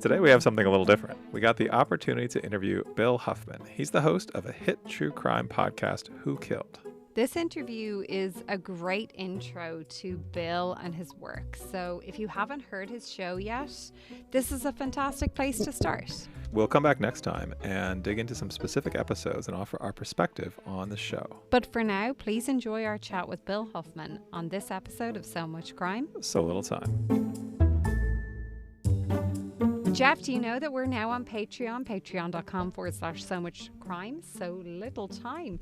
Today we have something a little different. We got the opportunity to interview Bill Huffman. He's the host of a hit true crime podcast, Who Killed. This interview is a great intro to Bill and his work. So if you haven't heard his show yet, this is a fantastic place to start. We'll come back next time and dig into some specific episodes and offer our perspective on the show. But for now, please enjoy our chat with Bill Huffman on this episode of So Much Crime, So Little Time. Jeff, do you know that we're now on Patreon, patreon.com/so much crime, so little time.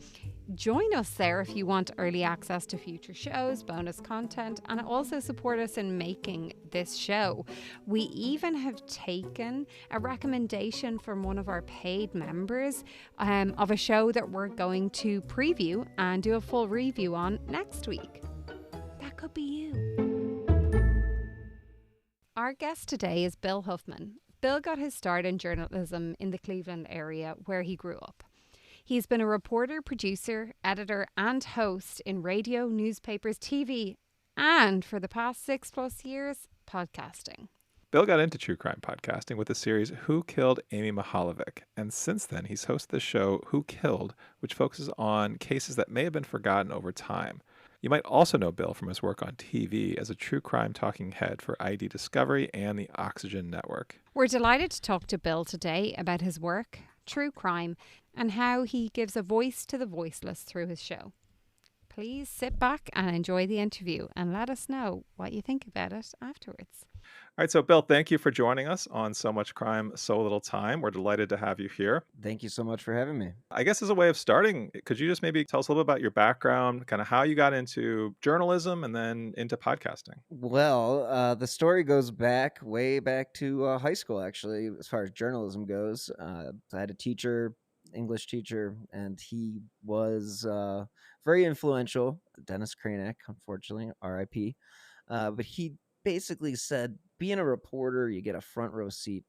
Join us there if you want early access to future shows, bonus content, and also support us in making this show. We even have taken a recommendation from one of our paid members of a show that we're going to preview and do a full review on next week. That could be you. Our guest today is Bill Huffman. Bill got his start in journalism in the Cleveland area where he grew up. He's been a reporter, producer, editor, and host in radio, newspapers, TV, and for the past 6+ years, podcasting. Bill got into true crime podcasting with the series Who Killed Amy Mihaljevic, and since then he's hosted the show Who Killed, which focuses on cases that may have been forgotten over time. You might also know Bill from his work on TV as a true crime talking head for ID Discovery and the Oxygen Network. We're delighted to talk to Bill today about his work, true crime, and how he gives a voice to the voiceless through his show. Please sit back and enjoy the interview and let us know what you think about it afterwards. All right, so Bill, thank you for joining us on So Much Crime, So Little Time. We're delighted to have you here. Thank you so much for having me. I guess as a way of starting, could you just maybe tell us a little bit about your background, kind of how you got into journalism and then into podcasting? Well, the story goes way back to high school, actually, as far as journalism goes. I had a teacher, English teacher, and he was very influential, Dennis Cranick, unfortunately, RIP. But he basically said, being a reporter, you get a front row seat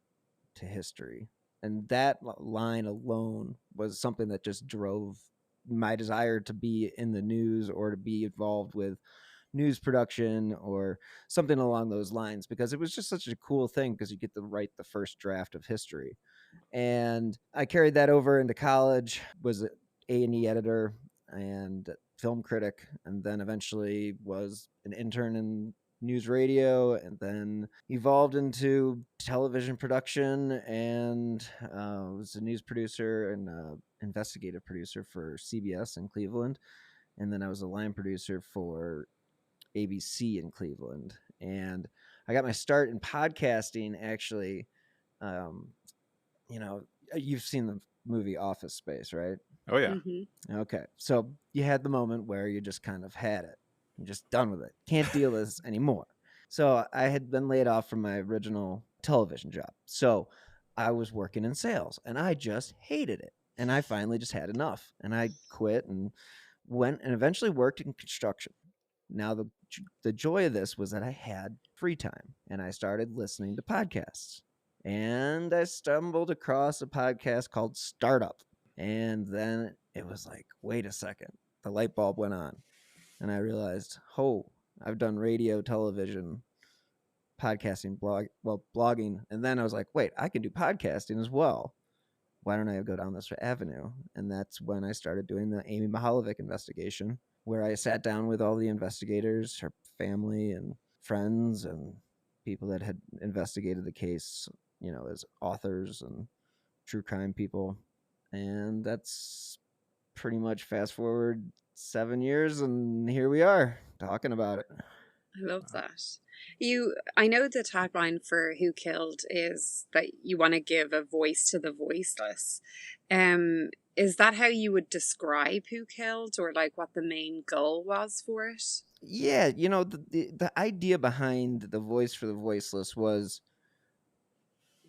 to history. And that line alone was something that just drove my desire to be in the news or to be involved with news production or something along those lines, because it was just such a cool thing because you get to write the first draft of history. And I carried that over into college, was an A&E editor and film critic, and then eventually was an intern in news radio, and then evolved into television production, and was a news producer and investigative producer for CBS in Cleveland, and then I was a line producer for ABC in Cleveland. And I got my start in podcasting, actually. You've seen the movie Office Space, right? Oh, yeah. Mm-hmm. Okay. So you had the moment where you just kind of had it. You're just done with it. Can't deal with this anymore. So I had been laid off from my original television job. So I was working in sales and I just hated it. And I finally just had enough. And I quit and went and eventually worked in construction. Now, the joy of this was that I had free time and I started listening to podcasts. And I stumbled across a podcast called Startup. And then it was like, wait a second. The light bulb went on. And I realized, I've done radio, television, podcasting, blogging. And then I was like, wait, I can do podcasting as well. Why don't I go down this avenue? And that's when I started doing the Amy Mihaljevic investigation, where I sat down with all the investigators, her family and friends and people that had investigated the case, as authors and true crime people. And that's pretty much fast forward 7 years, and here we are talking about it. I love that. I know the tagline for Who Killed is that you want to give a voice to the voiceless. Is that how you would describe Who Killed, or like what the main goal was for it? Yeah, the idea behind the voice for the voiceless was,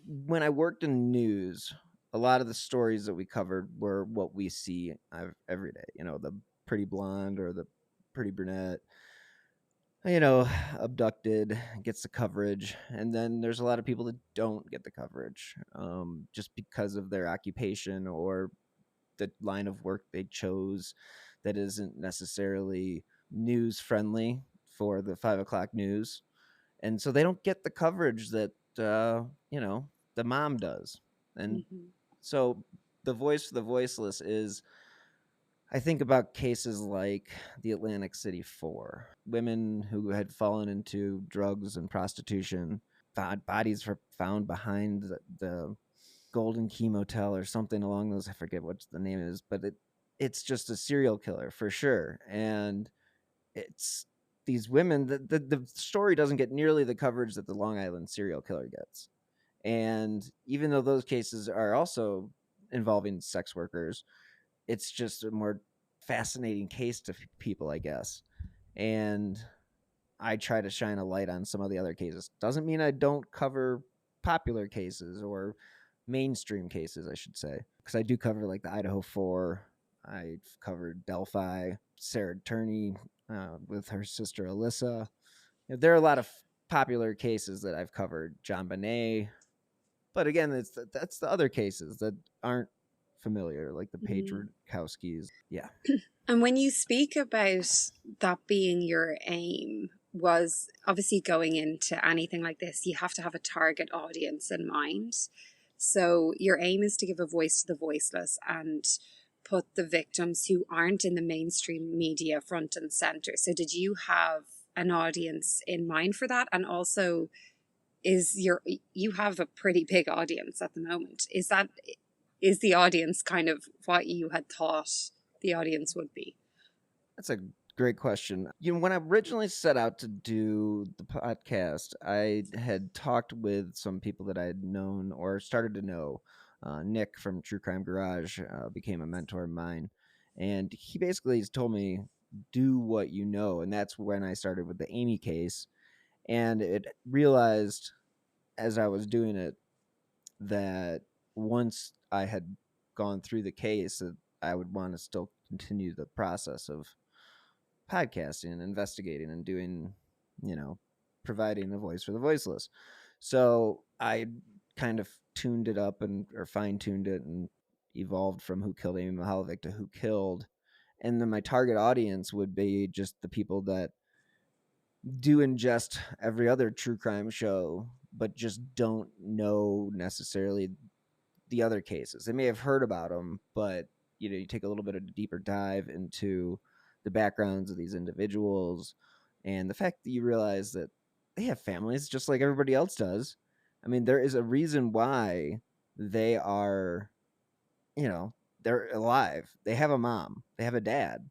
when I worked in news, a lot of the stories that we covered were what we see every day. The pretty blonde or the pretty brunette, abducted, gets the coverage. And then there's a lot of people that don't get the coverage just because of their occupation or the line of work they chose that isn't necessarily news friendly for the 5 o'clock news. And so they don't get the coverage that, the mom does. And Mhm. so the voice for the voiceless is, I think about cases like the Atlantic City Four, women who had fallen into drugs and prostitution. Bodies were found behind the Golden Key Motel or something along those. I forget what the name is, but it's just a serial killer for sure. And it's these women. The story doesn't get nearly the coverage that the Long Island serial killer gets. And even though those cases are also involving sex workers, it's just a more fascinating case to people, I guess. And I try to shine a light on some of the other cases. Doesn't mean I don't cover popular cases or mainstream cases, I should say, because I do cover like the Idaho Four. I've covered Delphi, Sarah Turney with her sister Alyssa. There are a lot of popular cases that I've covered. John Bonet, but again, that's the other cases that aren't familiar, like the Mhm. Patrickowskis. Yeah. And when you speak about that being your aim, was obviously going into anything like this, you have to have a target audience in mind. So your aim is to give a voice to the voiceless and put the victims who aren't in the mainstream media front and center. So did you have an audience in mind for that? And also, you have a pretty big audience at the moment. Is the audience kind of what you had thought the audience would be? That's a great question. When I originally set out to do the podcast, I had talked with some people that I had known or started to know. Nick from True Crime Garage became a mentor of mine. And he basically told me, do what you know. And that's when I started with the Amy case. And it realized as I was doing it that once I had gone through the case, that I would want to still continue the process of podcasting and investigating and doing, you know, providing a voice for the voiceless. So I kind of tuned it up and or fine tuned it and evolved from Who Killed Amy Mihaljevic to Who Killed. And then my target audience would be just the people that do ingest every other true crime show, but just don't know necessarily the other cases. They may have heard about them, but you take a little bit of a deeper dive into the backgrounds of these individuals and the fact that you realize that they have families just like everybody else does. I mean, there is a reason why they are, you know, they're alive. They have a mom, they have a dad.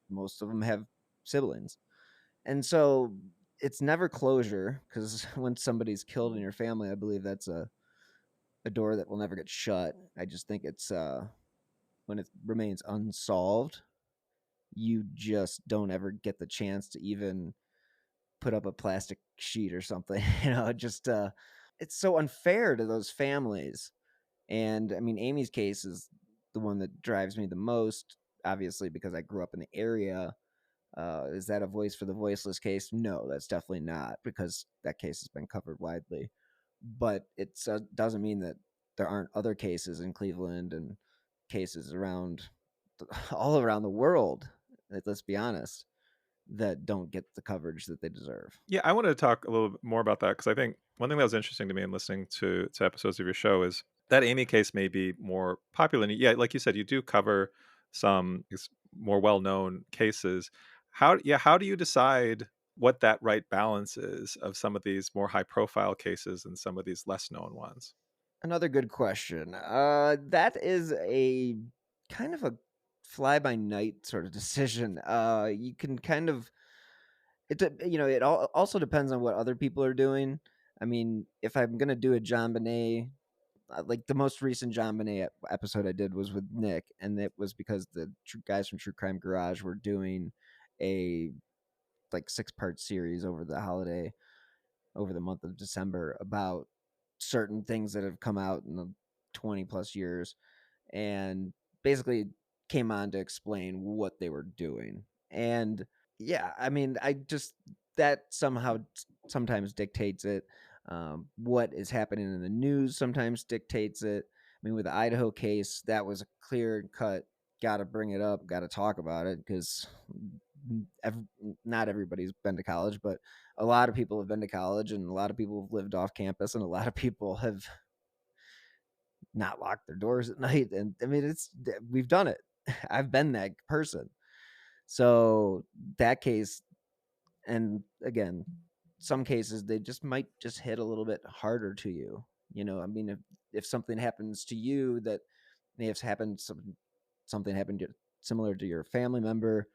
Most of them have siblings. And so it's never closure because when somebody's killed in your family, I believe that's a door that will never get shut. I just think it's when it remains unsolved, you just don't ever get the chance to even put up a plastic sheet or something. Just it's so unfair to those families. And I mean, Amy's case is the one that drives me the most, obviously, because I grew up in the area. Is that a voice for the voiceless case? No, that's definitely not, because that case has been covered widely. But it doesn't mean that there aren't other cases in Cleveland and cases around all around the world. Let's be honest, that don't get the coverage that they deserve. Yeah, I wanted to talk a little bit more about that because I think one thing that was interesting to me in listening to episodes of your show is that Amy case may be more popular. And yeah, like you said, you do cover some more well-known cases. How do you decide what that right balance is of some of these more high-profile cases and some of these less-known ones? Another good question. That is a kind of a fly by night sort of decision. You can kind of it also depends on what other people are doing. I mean, if I'm gonna do a John Bonet, like the most recent John Bonet episode I did was with Nick, and it was because the guys from True Crime Garage were doing a like 6-part series over the month of December about certain things that have come out in the 20 plus years, and basically came on to explain what they were doing. And yeah, I mean, I just that somehow sometimes dictates it. What is happening in the news sometimes dictates it. I mean, with the Idaho case, that was a clear cut. Got to bring it up. Got to talk about it because not everybody's been to college, but a lot of people have been to college, and a lot of people have lived off campus, and a lot of people have not lock their doors at night. And I mean, we've done it. I've been that person. So that case, and again, some cases they just might just hit a little bit harder to you. I mean, if something happens to you that may have happened, something happened similar to your family member,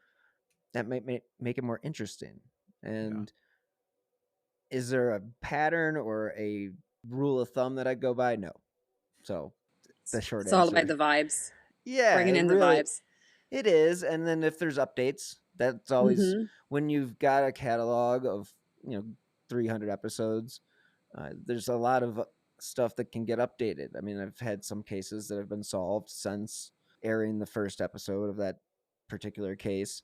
that might make it more interesting. And is there a pattern or a rule of thumb that I go by? No. So the short It's all answer, about the vibes. yeah, Bringing in the vibes. it is. And then if there's updates, that's always when you've got a catalog of 300 episodes. There's a lot of stuff that can get updated. I mean, I've had some cases that have been solved since airing the first episode of that particular case,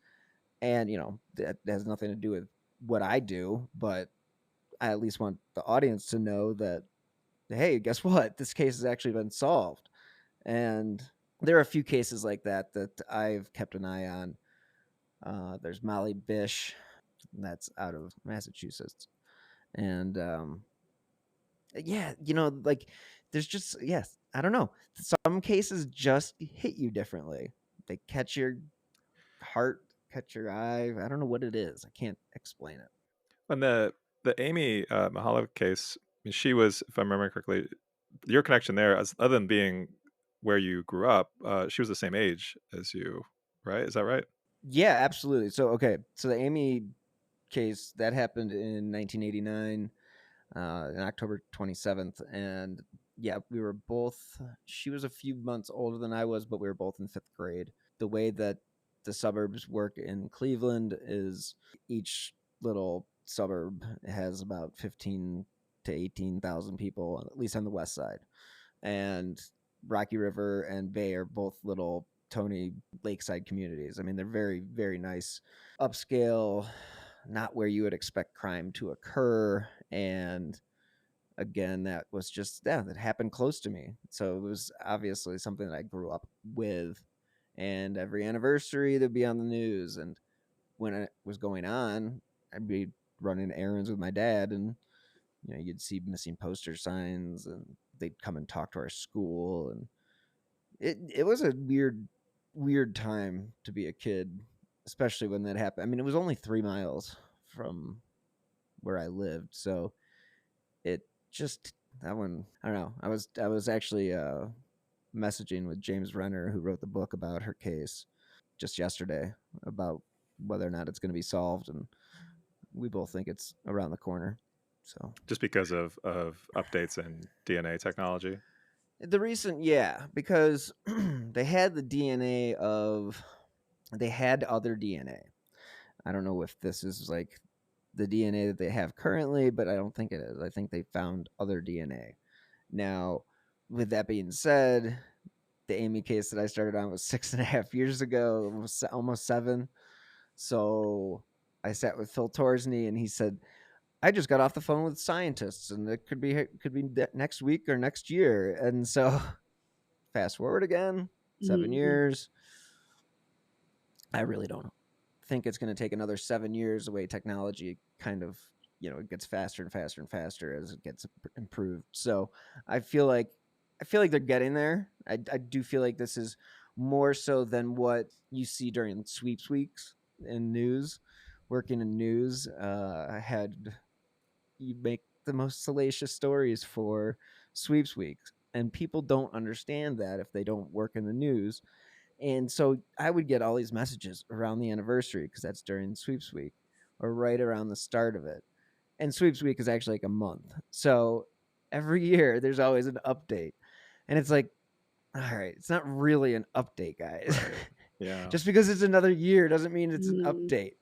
and that has nothing to do with what I do, but I at least want the audience to know that, hey, guess what? This case has actually been solved. And there are a few cases like that I've kept an eye on. There's Molly Bish, that's out of Massachusetts. And yeah, like there's just, yes, I don't know. Some cases just hit you differently. They catch your heart, catch your eye. I don't know what it is. I can't explain it. And the Amy Mihaljevic case, I mean, she was, if I remember correctly, your connection there, other than being where you grew up, she was the same age as you, right? Is that right? Yeah, absolutely. So so the Amy case that happened in 1989, on October 27th, and yeah, we were both. She was a few months older than I was, but we were both in 5th grade. The way that the suburbs work in Cleveland is each little suburb has about 15 to 18,000 people, at least on the west side. And Rocky River and Bay are both little Tony lakeside communities. I mean, they're very, very nice, upscale, not where you would expect crime to occur. And again, that was just, that happened close to me. So it was obviously something that I grew up with. And every anniversary, they'd be on the news. And when it was going on, I'd be running errands with my dad, and you'd see missing poster signs, and they'd come and talk to our school. And it was a weird time to be a kid, especially when that happened. I mean, it was only 3 miles from where I lived, so it just, that one, I don't know. I was actually messaging with James Renner, who wrote the book about her case, just yesterday, about whether or not it's going to be solved, and we both think it's around the corner. So just because of updates in DNA technology. The recent, because they had the DNA they had other DNA. I don't know if this is like the DNA that they have currently, but I don't think it is. I think they found other DNA. Now, with that being said, the Amy case that I started on was 6.5 years ago, almost 7. So I sat with Phil Torsney, and he said, I just got off the phone with scientists, and it could be next week or next year. And so fast forward again, 7 years. I really don't think it's going to take another 7 years. The way technology kind of, it gets faster and faster and faster as it gets improved. So I feel like they're getting there. I do feel like this is more so than what you see during sweeps weeks in news. Working in news, you make the most salacious stories for sweeps weeks, and people don't understand that if they don't work in the news. And so I would get all these messages around the anniversary, because that's during sweeps week or right around the start of it. And sweeps week is actually like a month. So every year there's always an update. And it's like, all right, it's not really an update, guys. Right. Yeah. Just because it's another year doesn't mean it's an update.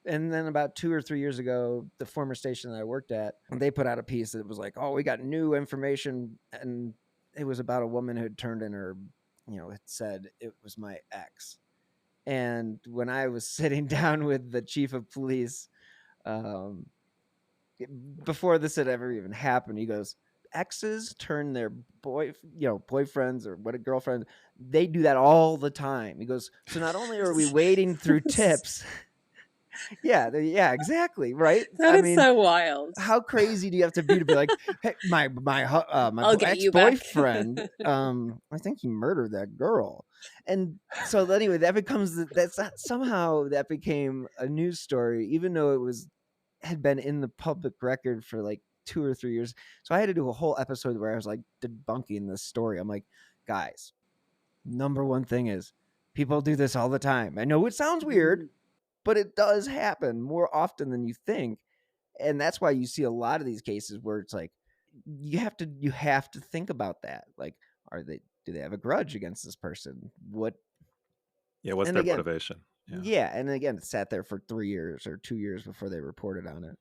And then about 2 or 3 years ago, the former station that I worked at, they put out a piece that was like, oh, we got new information. And it was about a woman who had turned in her, it said it was my ex. And when I was sitting down with the chief of police, before this had ever even happened, he goes, exes turn their boyfriends or what a girlfriend, they do that all the time. He goes, so not only are we wading through tips, Yeah, exactly, right? That I is mean, so wild. how crazy do you have to be like, hey, my I'll get you back. ex-boyfriend, I think he murdered that girl. And so anyway, that becomes somehow that became a news story, even though had been in the public record for like 2 or 3 years. So I had to do a whole episode where I was like debunking this story. I'm like, guys, number one thing is people do this all the time. I know it sounds weird, but it does happen more often than you think. And that's why you see a lot of these cases where it's like you have to think about that. Like, do they have a grudge against this person? What Yeah, what's and their again, motivation? and again, it sat there for 3 years or 2 years before they reported on it.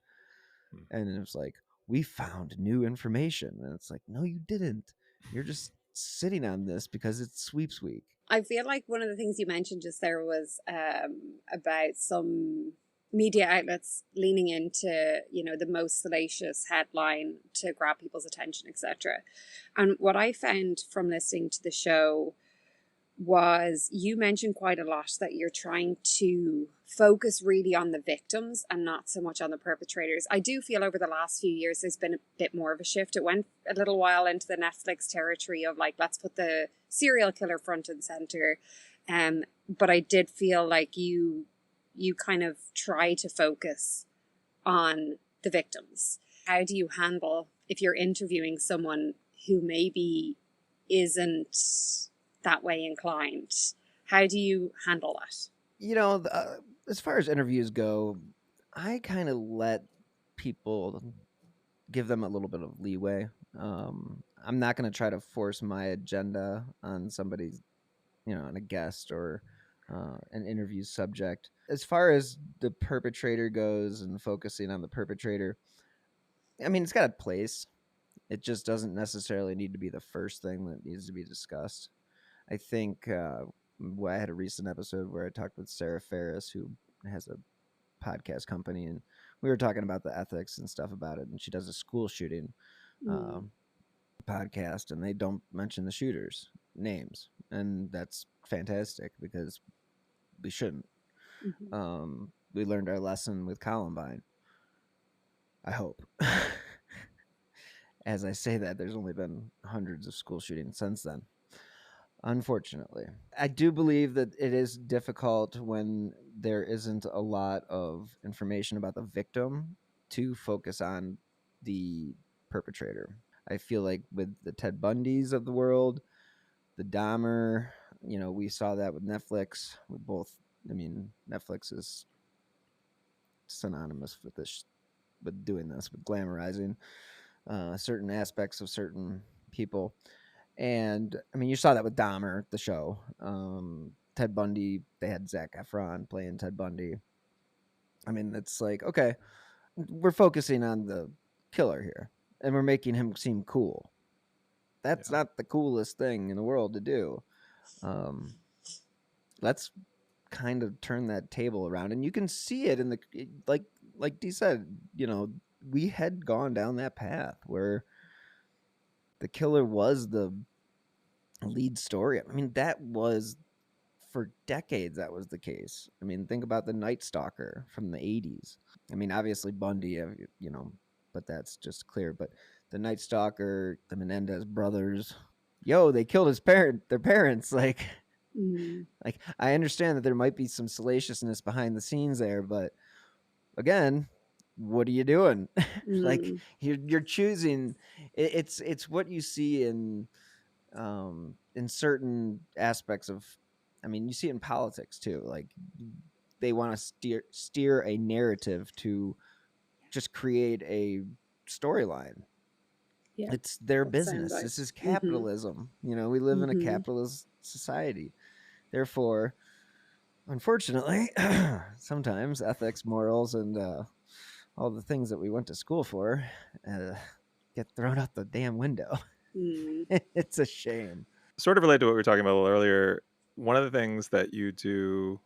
Hmm. And it was like, we found new information. And it's like, no, you didn't. You're just sitting on this because it's sweeps week. I feel like one of the things you mentioned just there was about some media outlets leaning into, the most salacious headline to grab people's attention, etc. And what I found from listening to the show was you mentioned quite a lot that you're trying to focus really on the victims and not so much on the perpetrators. I do feel over the last few years there's been a bit more of a shift. It went a little while into the Netflix territory of like, let's put the serial killer front and center. But I did feel like you kind of try to focus on the victims. How do you handle if you're interviewing someone who maybe isn't that way inclined? How do you handle that? As far as interviews go, I kind of let people give them a little bit of leeway. I'm not going to try to force my agenda on somebody, on a guest or an interview subject. As far as the perpetrator goes and focusing on the perpetrator, I mean, it's got a place. It just doesn't necessarily need to be the first thing that needs to be discussed. I think I had a recent episode where I talked with Sarah Ferris, who has a podcast company, and we were talking about the ethics and stuff about it. And she does a school shooting podcast, and they don't mention the shooters' names, and that's fantastic because we shouldn't. We learned our lesson with Columbine, I hope. As I say that, there's only been hundreds of school shootings since then. Unfortunately, I do believe that it is difficult when there isn't a lot of information about the victim to focus on the perpetrator. I feel like with the Ted Bundys of the world, the Dahmer, we saw that with Netflix. With both, Netflix is synonymous with this, with doing this, with glamorizing certain aspects of certain people. And you saw that with Dahmer, the show. Ted Bundy, they had Zac Efron playing Ted Bundy. It's like, okay, we're focusing on the killer here, and we're making him seem cool. That's not the coolest thing in the world to do. Let's kind of turn that table around, and you can see it in the like Dee said. We had gone down that path where the killer was the lead story. That was for decades. That was the case. Think about the Night Stalker from the 80s. Obviously Bundy, but that's just clear. But the Night Stalker, the Menendez brothers, they killed their parents. Like I understand that there might be some salaciousness behind the scenes there, but again, what are you doing? Like you're choosing. It's what you see in certain aspects of. You see it in politics too. Like they want to steer a narrative to just create a storyline. Yeah, it's their business. This is capitalism. We live in a capitalist society. Therefore, unfortunately, sometimes ethics, morals, and all the things that we went to school for get thrown out the damn window. It's a shame. Sort of related to what we were talking about a little earlier, one of the things that you do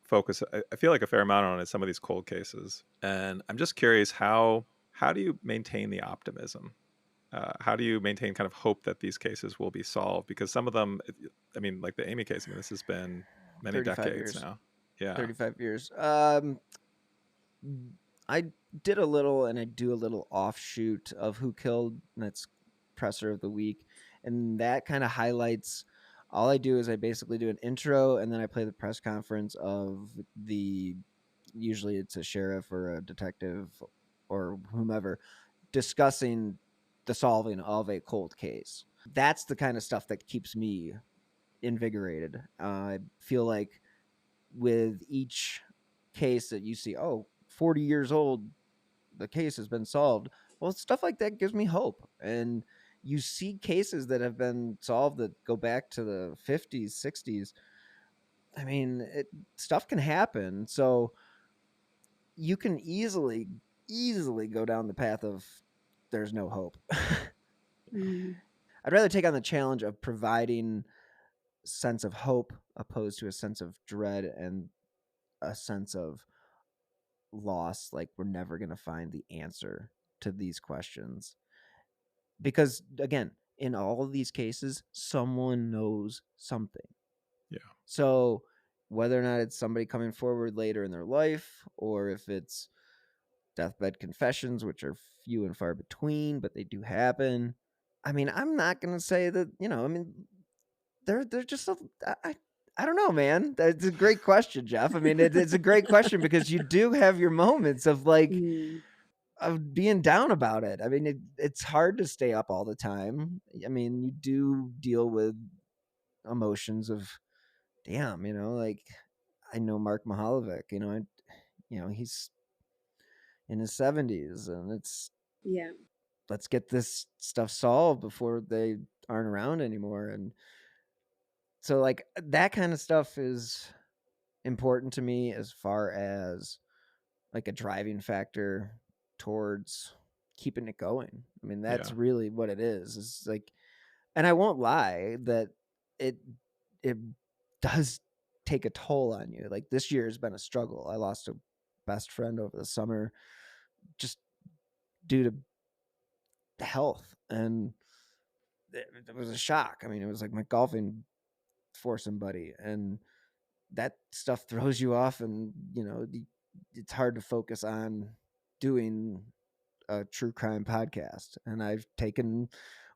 focus, I feel like, a fair amount on is some of these cold cases. And I'm just curious, how do you maintain the optimism? How do you maintain kind of hope that these cases will be solved? Because some of them, like the Amy case, this has been many decades years. now. Yeah. 35 years. I did a little, and I do a little offshoot of Who Killed, and that's Presser of the Week. And that kind of highlights, all I do is I basically do an intro, and then I play the press conference of usually it's a sheriff or a detective or whomever, discussing the solving of a cold case. That's the kind of stuff that keeps me invigorated. I feel like with each case that you see, 40 years old, the case has been solved. Well, stuff like that gives me hope. And you see cases that have been solved that go back to the 50s, 60s. I mean, stuff can happen. So you can easily go down the path of there's no hope. Mm. I'd rather take on the challenge of providing sense of hope opposed to a sense of dread and a sense of loss, like we're never going to find the answer to these questions. Because again, in all of these cases, someone knows something. Yeah. So whether or not it's somebody coming forward later in their life, or if it's deathbed confessions, which are few and far between, but they do happen. I mean, I'm not going to say that, I mean, they're just, I don't know, man. That's a great question, Jeff. I mean, it's a great question because you do have your moments of like, Mm. of being down about it. I mean, it's hard to stay up all the time. I mean, you do deal with emotions of, damn, like I know Mark Mihaljevic, he's in his 70s, and Yeah. let's get this stuff solved before they aren't around anymore. And so like that kind of stuff is important to me as far as like a driving factor towards keeping it going. I mean, that's Yeah. really what it is. It's like, and I won't lie that it it does take a toll on you. Like this year has been a struggle. I lost a best friend over the summer just due to health, and it was a shock. I mean, it was like my golfing foursome buddy, and that stuff throws you off, and it's hard to focus on doing a true crime podcast. And I've taken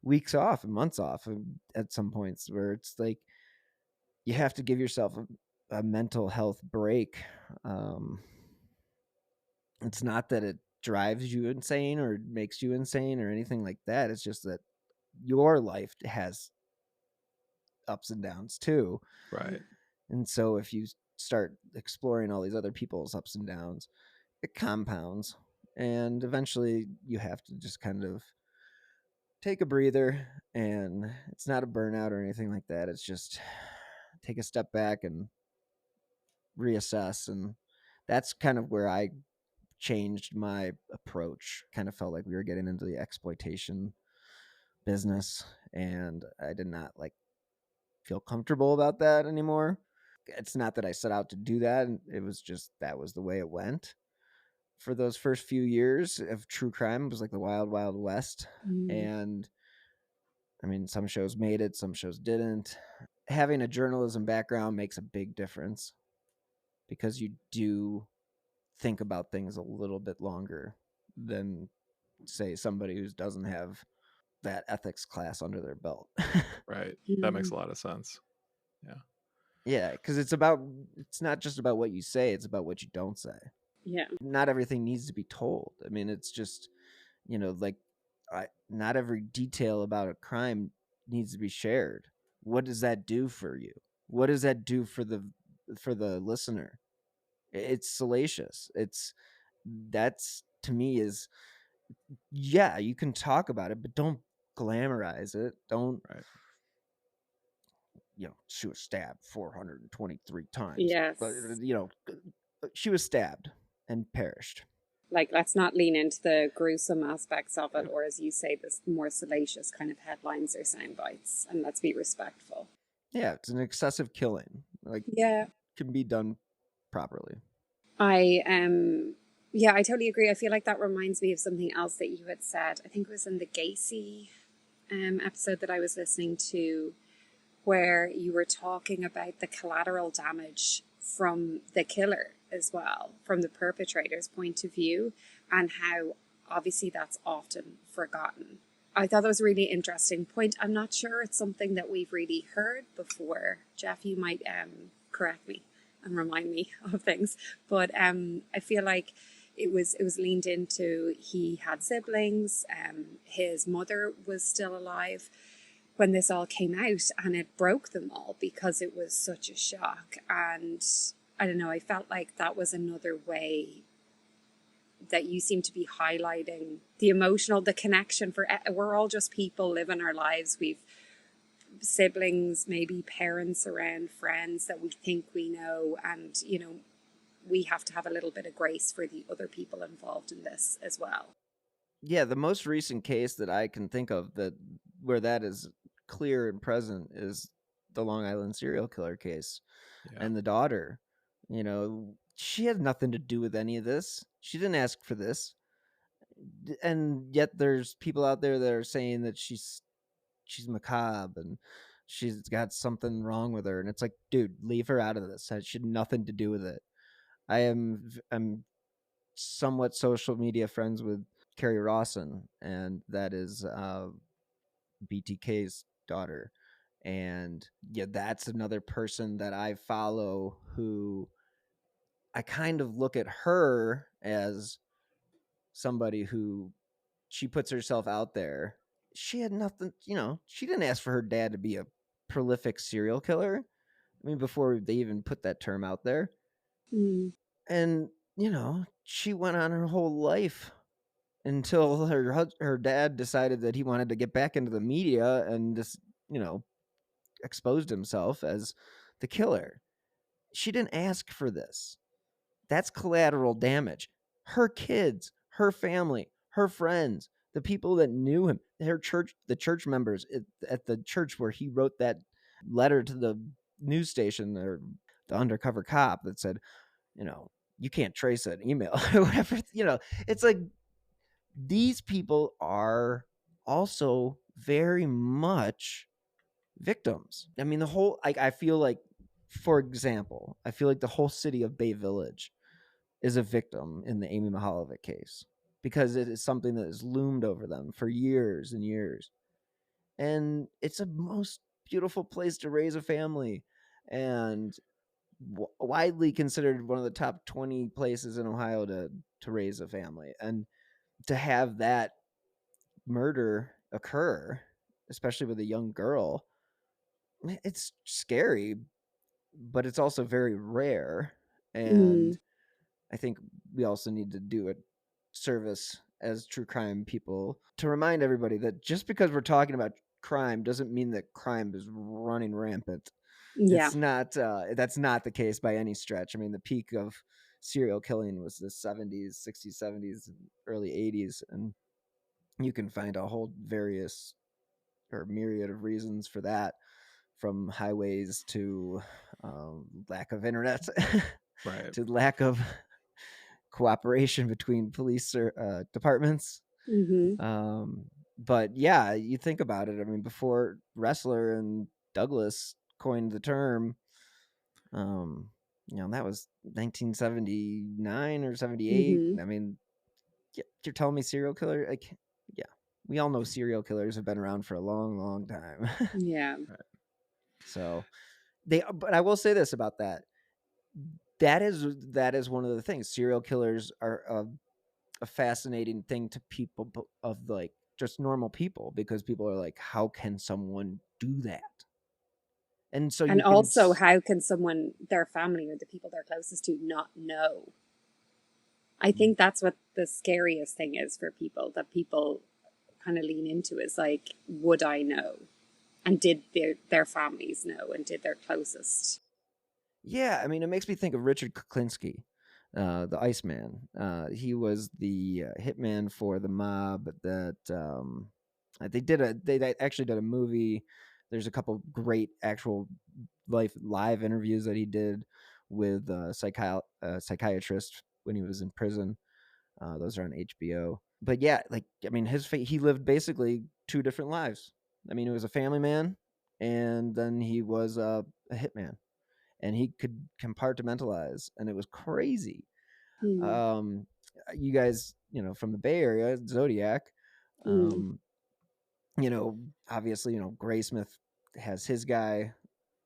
weeks off and months off at some points where it's like you have to give yourself a mental health break. It's not that it drives you insane or makes you insane or anything like that. It's just that your life has ups and downs too. Right. And so if you start exploring all these other people's ups and downs, it compounds. And eventually you have to just kind of take a breather. And it's not a burnout or anything like that. It's just take a step back and reassess. And that's kind of where I changed my approach. Kind of felt like we were getting into the exploitation business, and I did not like feel comfortable about that anymore. It's not that I set out to do that. It was just that was the way it went. For those first few years of true crime, it was like the wild, wild west. Mm. And I mean, some shows made it, some shows didn't. Having a journalism background makes a big difference because you do think about things a little bit longer than, say, somebody who doesn't have that ethics class under their belt. Right. That makes Mm. a lot of sense. Yeah. Yeah, because it's not just about what you say, it's about what you don't say. Yeah. Not everything needs to be told. I mean, it's just, like not every detail about a crime needs to be shared. What does that do for you? What does that do for the listener? It's salacious. That's to me is, yeah, you can talk about it, but don't glamorize it. Don't, Right. she was stabbed 423 times. Yes. But, she was stabbed and perished. Like, let's not lean into the gruesome aspects of it, or as you say, this more salacious kind of headlines or sound bites, and let's be respectful. Yeah, it's an excessive killing. Like, Yeah. can be done properly. I yeah, I totally agree. I feel like that reminds me of something else that you had said. I think it was in the Gacy episode that I was listening to, where you were talking about the collateral damage from the killer as well, from the perpetrator's point of view, and how obviously that's often forgotten. I thought that was a really interesting point. I'm not sure it's something that we've really heard before. Jeff, you might correct me and remind me of things, but I feel like it was leaned into. He had siblings. His mother was still alive when this all came out, and it broke them all because it was such a shock. And I don't know, I felt like that was another way that you seem to be highlighting the emotional, the connection. For we're all just people living our lives. We've siblings, maybe parents around, friends that we think we know, and we have to have a little bit of grace for the other people involved in this as well. Yeah, the most recent case that I can think of where that is clear and present is the Long Island serial killer case. Yeah. And the daughter, she had nothing to do with any of this. She didn't ask for this. And yet there's people out there that are saying that she's macabre and she's got something wrong with her, and it's like, dude, leave her out of this. She had nothing to do with it. I'm somewhat social media friends with Carrie Rawson, and that is BTK's daughter. And yeah, that's another person that I follow who I kind of look at her as somebody who she puts herself out there. She had nothing, she didn't ask for her dad to be a prolific serial killer. I mean, before they even put that term out there. Mm. And, she went on her whole life until her dad decided that he wanted to get back into the media and just, exposed himself as the killer. She didn't ask for this. That's collateral damage. Her kids, her family, her friends, the people that knew him, the church members at the church where he wrote that letter to the news station or the undercover cop that said, you can't trace an email or whatever. It's like these people are also very much victims. I mean, I feel like, for example, I feel like the whole city of Bay Village is a victim in the Amy Mihaljevic case because it is something that has loomed over them for years and years. And it's a most beautiful place to raise a family, and widely considered one of the top 20 places in Ohio to raise a family. And to have that murder occur, especially with a young girl, it's scary, but it's also very rare. And Mm. I think we also need to do a service as true crime people to remind everybody that just because we're talking about crime doesn't mean that crime is running rampant. Yeah. It's not. That's not the case by any stretch. I mean, the peak of serial killing was the 70s, 60s, 70s, early 80s, and you can find a whole various or myriad of reasons for that, from highways to lack of internet, Right. to lack of cooperation between police departments. Mm-hmm. But yeah, you think about it. I mean, before Wrestler and Douglas coined the term, that was 1979 or 78. Mm-hmm. I mean, you're telling me serial killer? Yeah, we all know serial killers have been around for a long, long time. Yeah. So but I will say this about that. That is one of the things. Serial killers are a fascinating thing to people of like just normal people, because people are like, how can someone do that? And so And you can also, how can someone, their family or the people they're closest to, not know? I think that's what the scariest thing is for people, that people kind of lean into, is like, would I know? And did their families know? And did their closest? Yeah, I mean, it makes me think of Richard Kuklinski, the Iceman. He was the hitman for the mob that they actually did a movie. There's a couple great actual live interviews that he did with psychiatrist when he was in prison. Those are on HBO. But yeah, like, I mean, he lived basically two different lives. I mean, he was a family man, and then he was a hitman. and he could compartmentalize, and it was crazy. Mm. You guys, from the Bay Area, Zodiac, Mm. um, obviously, Graysmith has his guy,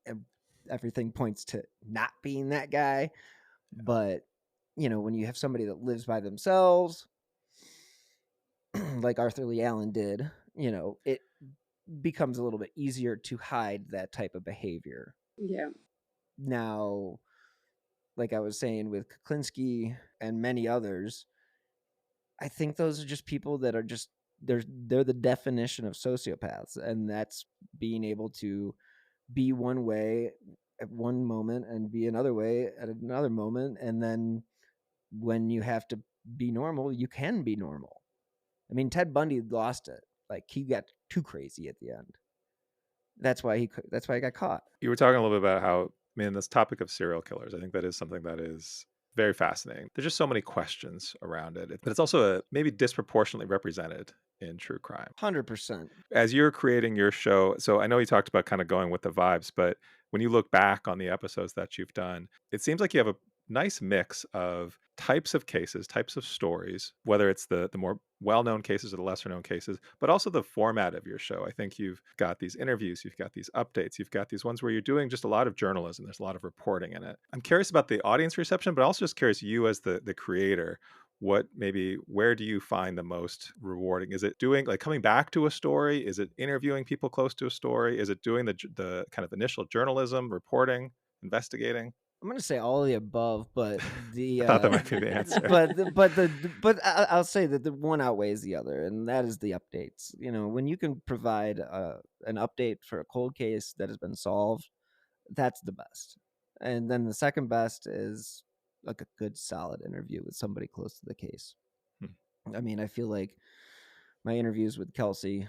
and everything points to not being that guy. But, when you have somebody that lives by themselves, like Arthur Lee Allen did, it becomes a little bit easier to hide that type of behavior. Yeah. Now, like I was saying with Kuklinski and many others, I think those are just people that are just they're the definition of sociopaths, and that's being able to be one way at one moment and be another way at another moment, and then when you have to be normal, you can be normal. I mean, Ted Bundy lost it. Like, he got too crazy at the end. That's why he got caught. You were talking a little bit about how, man, this topic of serial killers, I think that is something that is very fascinating. There's just so many questions around it, but it's also maybe disproportionately represented in true crime. 100%. As you're creating your show, so I know you talked about kind of going with the vibes, but when you look back on the episodes that you've done, it seems like you have a nice mix of types of cases, types of stories, whether it's the more well-known cases or the lesser-known cases, but also the format of your show. I think you've got these interviews, you've got these updates, you've got these ones where you're doing just a lot of journalism. There's a lot of reporting in it. I'm curious about the audience reception, but also just curious, you as the creator, where do you find the most rewarding? Is it doing, like, coming back to a story? Is it interviewing people close to a story? Is it doing the kind of initial journalism, reporting, investigating? I'm gonna say all of the above, but I thought that might be the answer. I'll say that the one outweighs the other, and that is the updates. When you can provide an update for a cold case that has been solved, that's the best. And then the second best is like a good solid interview with somebody close to the case. I mean, I feel like my interviews with Kelsey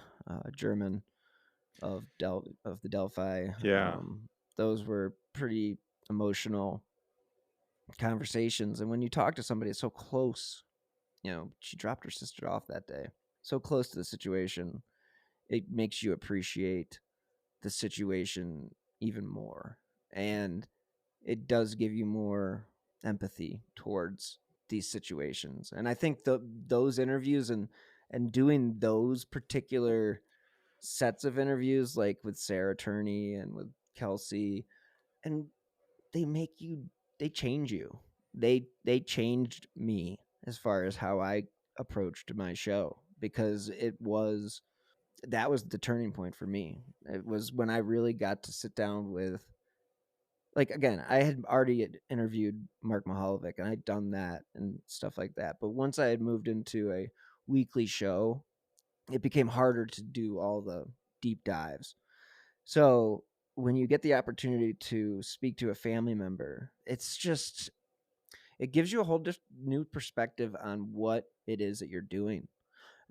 German of the Delphi, Yeah. those were pretty emotional conversations. And when you talk to somebody so close, she dropped her sister off that day, so close to the situation, it makes you appreciate the situation even more. And it does give you more empathy towards these situations. And I think those interviews and doing those particular sets of interviews, like with Sarah Turney and with Kelsey, and they change you. They changed me as far as how I approached my show, because that was the turning point for me. It was when I really got to sit down with, like, again, I had already interviewed Mark Mihaljevic, and I'd done that and stuff like that. But once I had moved into a weekly show, it became harder to do all the deep dives. So when you get the opportunity to speak to a family member, it gives you a whole new perspective on what it is that you're doing.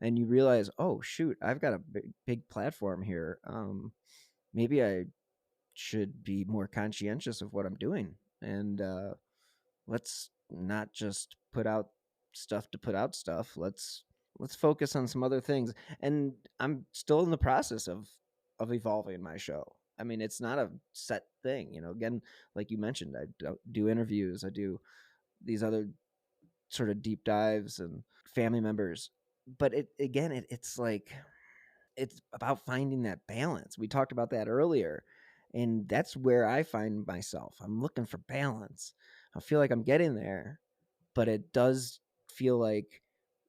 And you realize, oh shoot, I've got a big platform here. Maybe I should be more conscientious of what I'm doing, and let's not just put out stuff to put out stuff. Let's focus on some other things. And I'm still in the process of evolving my show. I mean, it's not a set thing, again, like you mentioned, I do interviews, I do these other sort of deep dives and family members. But it's like, it's about finding that balance. We talked about that earlier, and that's where I find myself. I'm looking for balance. I feel like I'm getting there, but it does feel like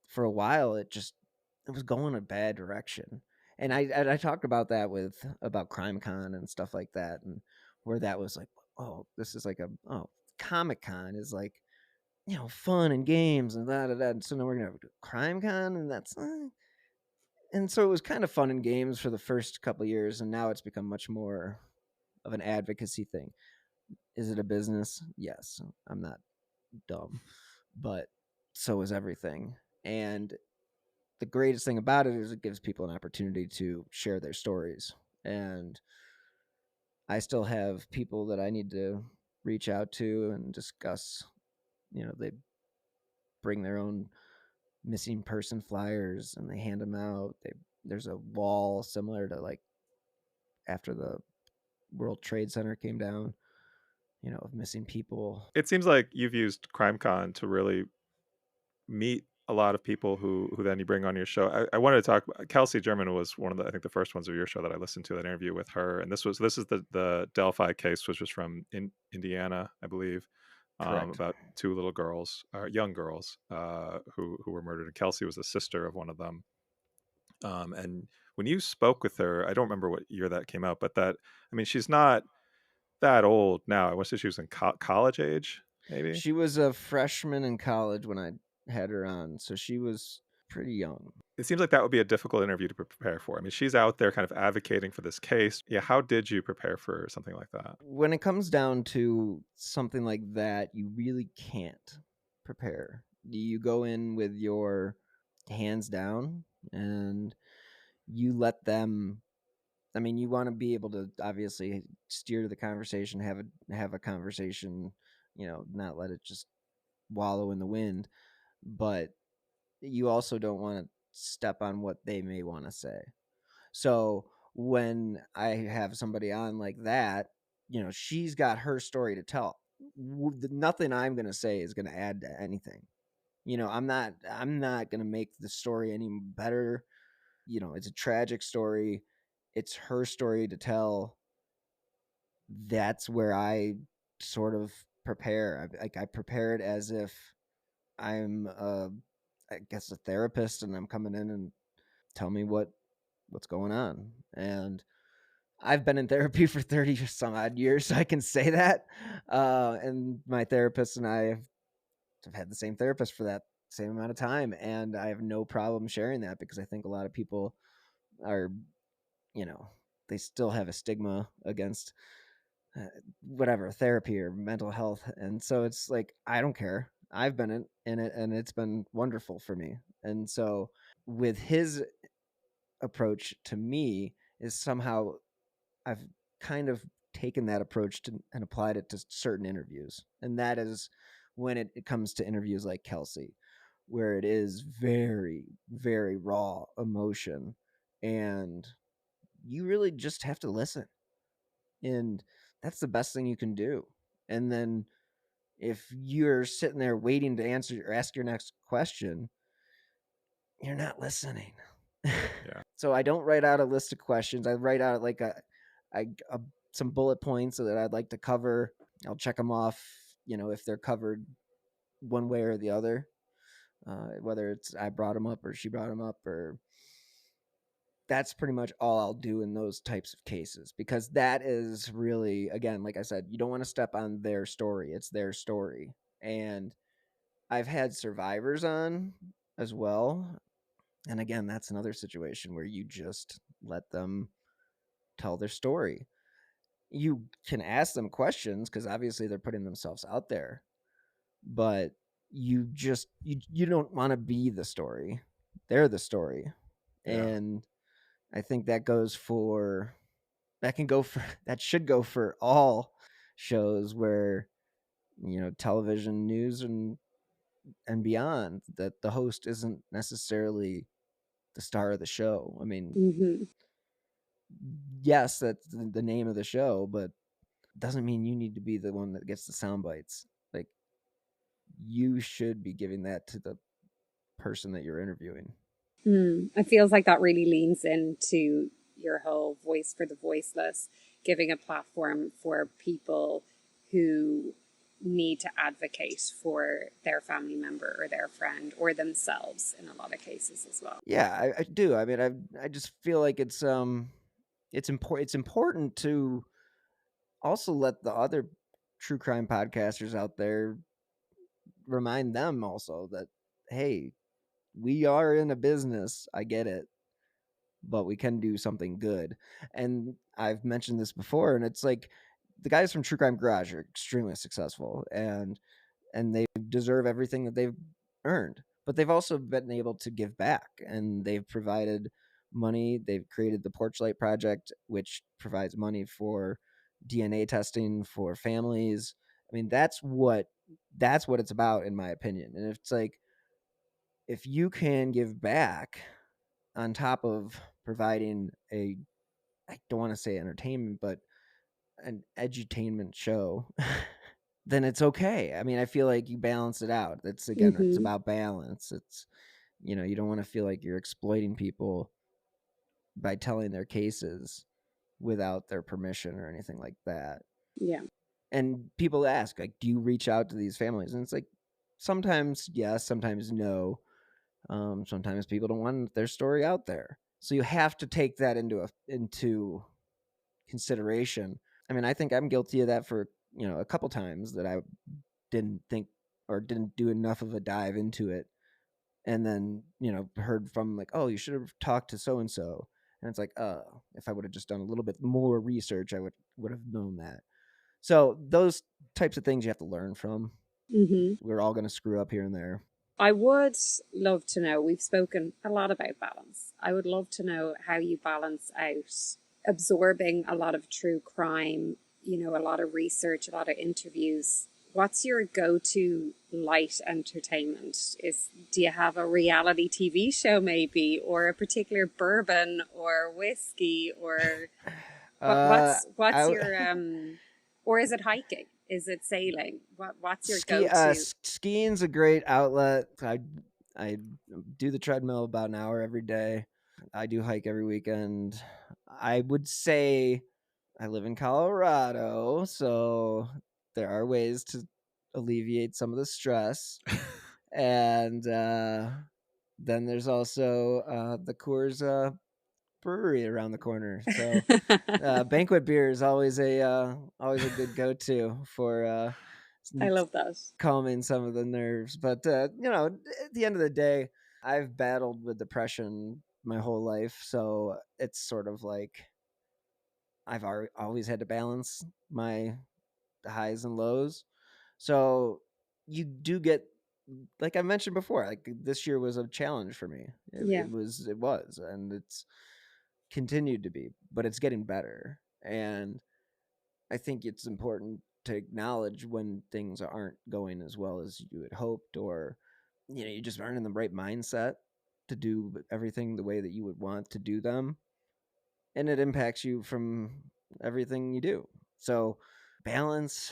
for a while it was going a bad direction. And I talked about that about CrimeCon and stuff like that, and where that was like, oh, this is like Comic Con is like, fun and games and that. And so now we're gonna have CrimeCon, and that's. And so it was kind of fun and games for the first couple of years, and now it's become much more of an advocacy thing. Is it a business? Yes. I'm not dumb, but so is everything. And the greatest thing about it is it gives people an opportunity to share their stories. And I still have people that I need to reach out to and discuss. They bring their own missing person flyers and they hand them out. There's a wall similar to, like, after the World Trade Center came down, of missing people. It seems like you've used CrimeCon to really meet a lot of people who then you bring on your show. I wanted to talk. Kelsey German was one of the, I think, the first ones of your show that I listened to, that interview with her, and this is the Delphi case, which was from Indiana, I believe, Correct. about two little girls, young girls, who were murdered, and Kelsey was the sister of one of them. And when you spoke with her, I don't remember what year that came out, but that, I mean, she's not that old now. I want to say she was in college age, maybe. She was a freshman in college when I had her on, so she was pretty young. It seems like that would be a difficult interview to prepare for. I mean, she's out there kind of advocating for this case. Yeah, how did you prepare for something like that? When it comes down to something like that, you really can't prepare. You go in with your hands down and you let them. I mean, you want to be able to obviously steer the conversation, have a conversation, not let it just wallow in the wind, but you also don't want to step on what they may want to say. So when I have somebody on like that, she's got her story to tell. Nothing I'm going to say is going to add to anything. I'm not going to make the story any better. It's a tragic story. It's her story to tell. That's where I sort of prepare. I prepare it as if I'm I guess a therapist, and I'm coming in and tell me what's going on. And I've been in therapy for 30 some odd years, so I can say that. And my therapist and I have had the same therapist for that same amount of time, and I have no problem sharing that, because I think a lot of people are, they still have a stigma against whatever therapy or mental health, and so it's like, I don't care. I've been in it, and it's been wonderful for me. And so with his approach to me is somehow I've kind of taken that approach and applied it to certain interviews. And that is when it comes to interviews like Kelsey, where it is very, very raw emotion. And you really just have to listen. And that's the best thing you can do. And then if you're sitting there waiting to answer or ask your next question, you're not listening. Yeah. So I don't write out a list of questions. I write out like some bullet points that I'd like to cover. I'll check them off, if they're covered one way or the other, whether it's I brought them up or she brought them up, or that's pretty much all I'll do in those types of cases, because that is really, again, like I said, you don't want to step on their story. It's their story. And I've had survivors on as well. And again, that's another situation where you just let them tell their story. You can ask them questions, because obviously they're putting themselves out there, but you don't want to be the story. They're the story. Yeah. And I think that should go for all shows where, television news and beyond, that the host isn't necessarily the star of the show. I mean, Mm-hmm. yes, that's the name of the show, but doesn't mean you need to be the one that gets the sound bites. Like, you should be giving that to the person that you're interviewing. It feels like that really leans into your whole voice for the voiceless, giving a platform for people who need to advocate for their family member or their friend or themselves in a lot of cases as well. Yeah, I do. I mean, I just feel like it's important to also let the other true crime podcasters out there, remind them also that, hey, we are in a business. I get it, but we can do something good. And I've mentioned this before, and it's like, the guys from True Crime Garage are extremely successful, and they deserve everything that they've earned. But they've also been able to give back, and they've provided money. They've created the Porchlight Project, which provides money for DNA testing for families. I mean, that's what it's about, in my opinion. And it's like, if you can give back on top of providing I don't want to say entertainment, but an edutainment show, then it's okay. I mean, I feel like you balance it out. It's it's about balance. It's, you know, you don't want to feel like you're exploiting people by telling their cases without their permission or anything like that. Yeah. And people ask, like, do you reach out to these families? And it's like, sometimes yes, sometimes no. Sometimes people don't want their story out there. So you have to take that into consideration. I mean, I think I'm guilty of that for, you know, a couple times that I didn't think or didn't do enough of a dive into it. And then, you know, heard from like, oh, you should have talked to so-and-so. And it's like, oh, if I would have just done a little bit more research, I would have known that. So those types of things you have to learn from. We're all going to screw up here and there. I would love to know, we've spoken a lot about balance. I would love to know how you balance out absorbing a lot of true crime, you know, a lot of research, a lot of interviews. What's your go-to light entertainment? Do you have a reality TV show maybe, or a particular bourbon or whiskey, or what's your or is it hiking? Is it sailing? What's your go-to? Skiing's a great outlet. I do the treadmill about an hour every day. I do hike every weekend. I would say I live in Colorado, so there are ways to alleviate some of the stress. And then there's also the Coors brewery around the corner. So banquet beer is always a good go-to for I love that. calming some of the nerves. But you know, at the end of the day, I've battled with depression my whole life, so it's sort of like I've always had to balance my highs and lows. So you do get, like I mentioned before, like this year was a challenge for me. It was, and it's continued to be, but it's getting better. And I think it's important to acknowledge when things aren't going as well as you had hoped, or, you know, you just aren't in the right mindset to do everything the way that you would want to do them. And it impacts you from everything you do. So balance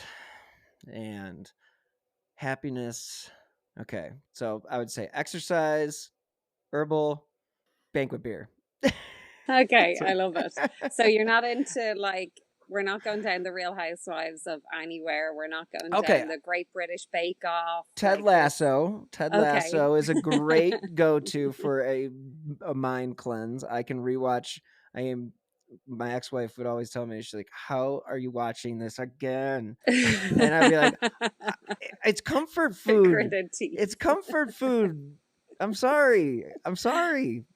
and happiness. Okay. So I would say exercise, herbal, banquet beer. Okay, I love it. So you're not into, like, we're not going down the Real Housewives of Anywhere. We're not going down the Great British Bake Off. Ted Lasso. Ted Lasso is a great go-to for a mind cleanse. I can rewatch. My ex-wife would always tell me, she's like, how are you watching this again? And I'd be like, it's comfort food. It's comfort food. I'm sorry.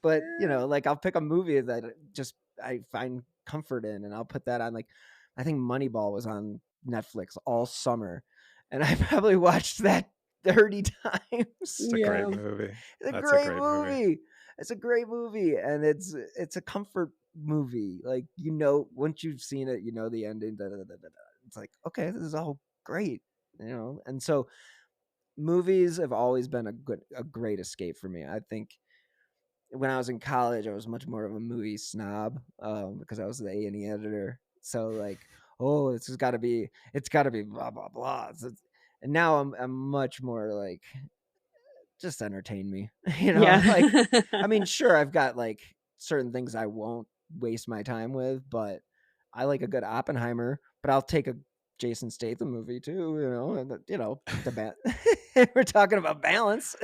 But, you know, like I'll pick a movie that just I find comfort in, and I'll put that on. Like, I think Moneyball was on Netflix all summer, and I probably watched that 30 times. It's a great movie. It's a great movie. It's a great movie, and it's a comfort movie. Like, you know, once you've seen it, you know the ending. It's like, okay, this is all great, you know. And so movies have always been a great escape for me. I think when I was in college, I was much more of a movie snob because I was the A&E editor. So like, oh, it's got to be blah blah blah. And now I'm much more like, just entertain me, you know. Like, I mean, sure, I've got like certain things I won't waste my time with, but I like a good Oppenheimer, but I'll take a Jason Statham movie too, you know. And you know, we're talking about balance.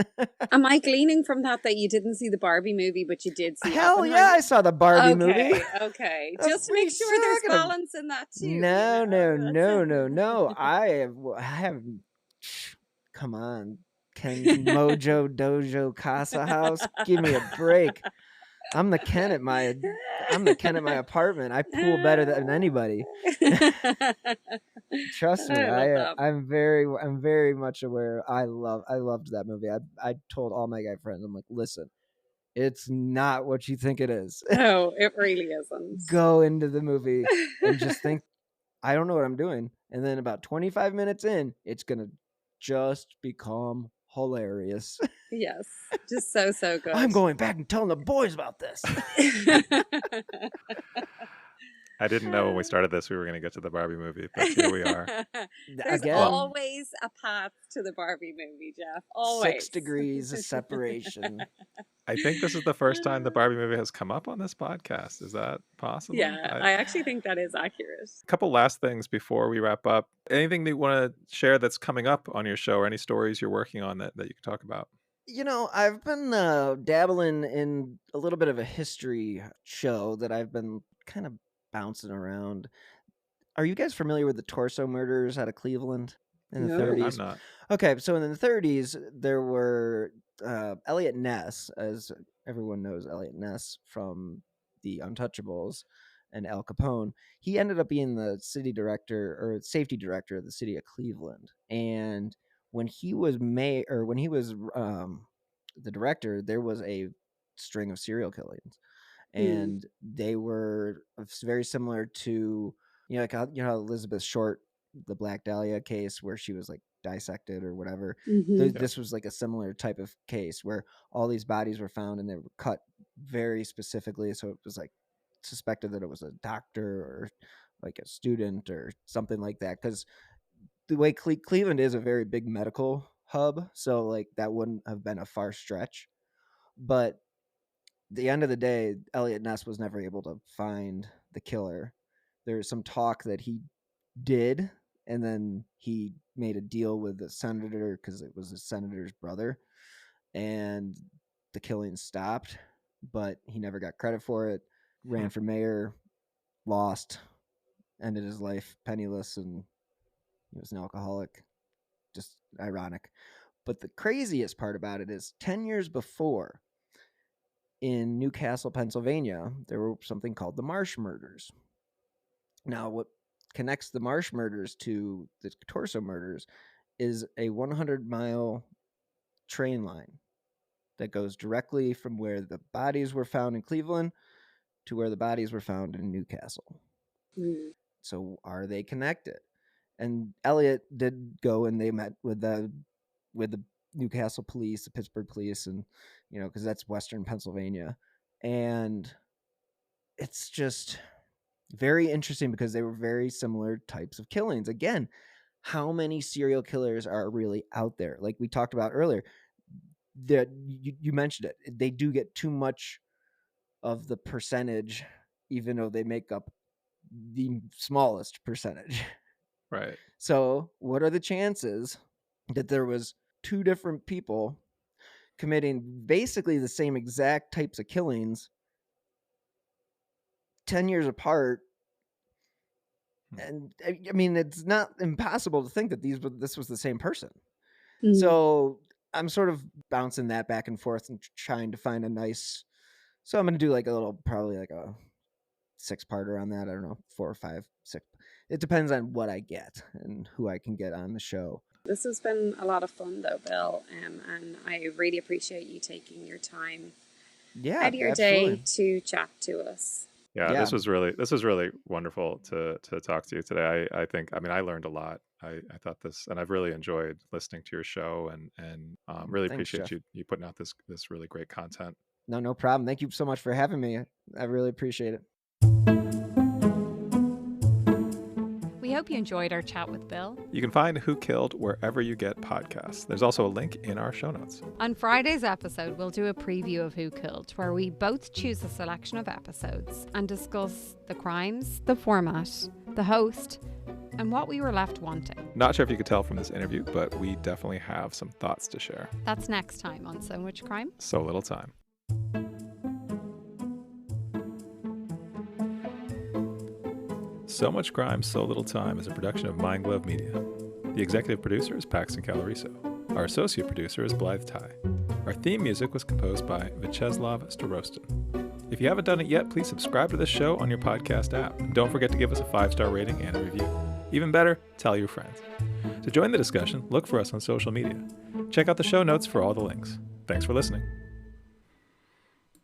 Am I gleaning from that you didn't see the Barbie movie, but you did see Hell yeah, I saw the Barbie movie. Okay. Just to make sure there's balance in that too. No. I have come on, Ken Mojo Dojo Casa House. Give me a break. I'm the Ken at my apartment. I pool better than anybody. Trust me, I'm very much aware. I loved that movie. I told all my guy friends, I'm like, listen, it's not what you think it is. No, it really isn't. Go into the movie and just think, I don't know what I'm doing. And then about 25 minutes in, it's gonna just become hilarious. Yes, just so good. I'm going back and telling the boys about this. I didn't know when we started this we were going to get to the Barbie movie, but here we are. There's Again, always a path to the Barbie movie, Jeff. Always. 6 degrees of separation. I think this is the first time the Barbie movie has come up on this podcast. Is that possible? Yeah, I actually think that is accurate. A couple last things before we wrap up. Anything that you want to share that's coming up on your show, or any stories you're working on that you can talk about? I've been dabbling in a little bit of a history show that I've been kind of bouncing around. Are you guys familiar with the Torso murders out of Cleveland in the No. 30s? I'm not. Okay, so in the 30s, there were Elliot Ness, as everyone knows Elliot Ness from The Untouchables and Al Capone. He ended up being the city director or safety director of the city of Cleveland. And when he was the director, there was a string of serial killings, and they were very similar to like how Elizabeth Short, the Black Dahlia case, where she was like dissected or whatever. This was like a similar type of case where all these bodies were found and they were cut very specifically, so it was like suspected that it was a doctor or like a student or something like that, because the way Cleveland is a very big medical hub, so like that wouldn't have been a far stretch. But at the end of the day, Elliot Ness was never able to find the killer. There's some talk that he did, and then he made a deal with the senator because it was the senator's brother, and the killing stopped, but he never got credit for it. Ran for mayor, lost, ended his life penniless, and he was an alcoholic. Just ironic. But the craziest part about it is 10 years before, in Newcastle, Pennsylvania, there were something called the Marsh murders. Now, what connects the Marsh murders to the Torso murders is a 100-mile train line that goes directly from where the bodies were found in Cleveland to where the bodies were found in Newcastle. So are they connected? And Elliot did go, and they met with the Newcastle police, the Pittsburgh police, and because that's Western Pennsylvania, and it's just very interesting because they were very similar types of killings. Again, how many serial killers are really out there? Like we talked about earlier, that you mentioned it. They do get too much of the percentage, even though they make up the smallest percentage. Right. So what are the chances that there was 2 different people committing basically the same exact types of killings 10 years apart? And I mean, it's not impossible to think that this was the same person. So I'm sort of bouncing that back and forth and trying to find a nice. So I'm going to do like probably like a 6-parter on that. I don't know, 4 or 5, 6. It depends on what I get and who I can get on the show. This has been a lot of fun, though, Bill, and I really appreciate you taking your time out of your day to chat to us. Yeah, this was really wonderful to talk to you today. I learned a lot. I thought this, and I've really enjoyed listening to your show, and really appreciate you putting out this really great content. No problem. Thank you so much for having me. I really appreciate it. We hope you enjoyed our chat with Bill. You can find Who Killed wherever you get podcasts. There's also a link in our show notes. On Friday's episode, we'll do a preview of Who Killed, where we both choose a selection of episodes and discuss the crimes, the format, the host, and what we were left wanting. Not sure if you could tell from this interview, but we definitely have some thoughts to share. That's next time on So Much Crime, So Little Time. So Much Crime, So Little Time is a production of Mind Glove Media. The executive producer is Paxton Caloriso. Our associate producer is Blythe Ty. Our theme music was composed by Vyacheslav Starostin. If you haven't done it yet, please subscribe to this show on your podcast app. And don't forget to give us a 5-star rating and a review. Even better, tell your friends. To join the discussion, look for us on social media. Check out the show notes for all the links. Thanks for listening.